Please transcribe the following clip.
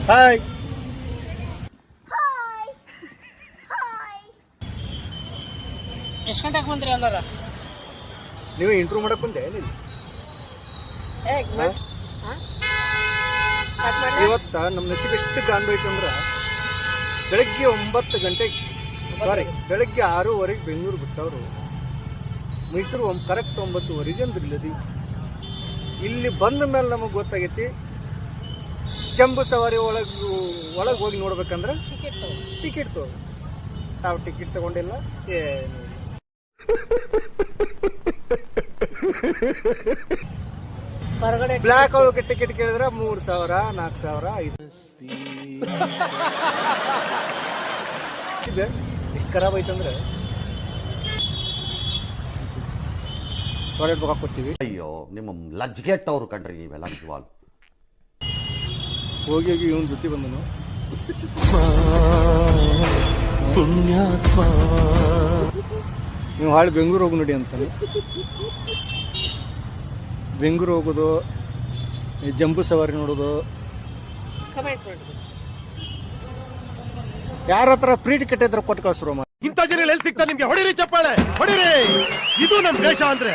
Hi. ಎಷ್ಟು ಗಂಟೆಗೆ ಬಂದ್ರಿ ಎಲ್ಲಾರ? ನೀವು ಇಂಟ್ರೂ ಮಾಡಕ್ ಬಂದೆ ಇವತ್ತ ನಮ್ಮ ನಸೀಬ್ ಎಷ್ಟು ಕಾಣ್ಬೇಕು ಅಂದ್ರೆ ಬೆಳಗ್ಗೆ 9 ಗಂಟೆಗೆ ಬೆಳಗ್ಗೆ 6:15 ಬೆಂಗಳೂರು ಬಿಟ್ಟವರು ಮೈಸೂರು ಕರೆಕ್ಟ್ 9:15 ಅಂದ್ರಿಲ್ಲದಿ. ಇಲ್ಲಿ ಬಂದ ಮೇಲೆ ನಮಗೆ ಗೊತ್ತಾಗೈತಿ ಜಂಬೂ ಸವಾರಿ ಒಳಗೆ ಹೋಗಿ ನೋಡ್ಬೇಕಂದ್ರೆ ಟಿಕೆಟ್ ತಗೋ. ನಾವು ಟಿಕೆಟ್ ತಗೊಂಡಿಲ್ಲ ಏನು. ಹೊರಗಡೆ ಬ್ಲ್ಯಾಕ್ ಒಳಗೆ ಟಿಕೆಟ್ ಕೇಳಿದ್ರೆ 3,000 4,000 ಇದೆ. ಎಷ್ಟು ಖರಾಬ್ ಐತಂದ್ರೆ ಟಾಯ್ಲೆಟ್ ಬೇಕಾಗಿ ಕೊಡ್ತೀವಿ. ಅಯ್ಯೋ ನಿಮ್ಮ ಲಜ್ಗೆಟ್ಟವ್ರು ಕಂಡ್ರಿ ನೀವೆಲ್ಲ ನಿಜವಾಗ್. ಹೋಗಿ ಇವನ್ ಜೊತೆ ಬಂದನು ಪುಣ್ಯಾತ್ಮ. ನೀವು ಹಾಳು ಬೆಂಗಳೂರು ಹೋಗಿ ನೋಡಿ ಅಂತಾನೆ. ಬೆಂಗಳೂರು ಹೋಗೋದು, ಜಂಬೂ ಸವಾರಿ ನೋಡೋದು, ಕಮೆಂಟ್ ಮಾಡಿ. ಯಾರ ಹತ್ರ ಫ್ರೀ ಟಿಕೆಟ್ ಇದ್ರೆ ಕೊಟ್ಟು ಕಳಿಸ್ರು. ಇಂಥ ಜನ ಎಲ್ಲಿ ಸಿಗ್ತಾರೆ ನಿಮ್ಗೆ? ಹೊಡಿರಿ ಚಪ್ಪಾಳೆ, ಹೊಡಿರಿ. ಇದು ನಮ್ ದೇಶ ಅಂದ್ರೆ.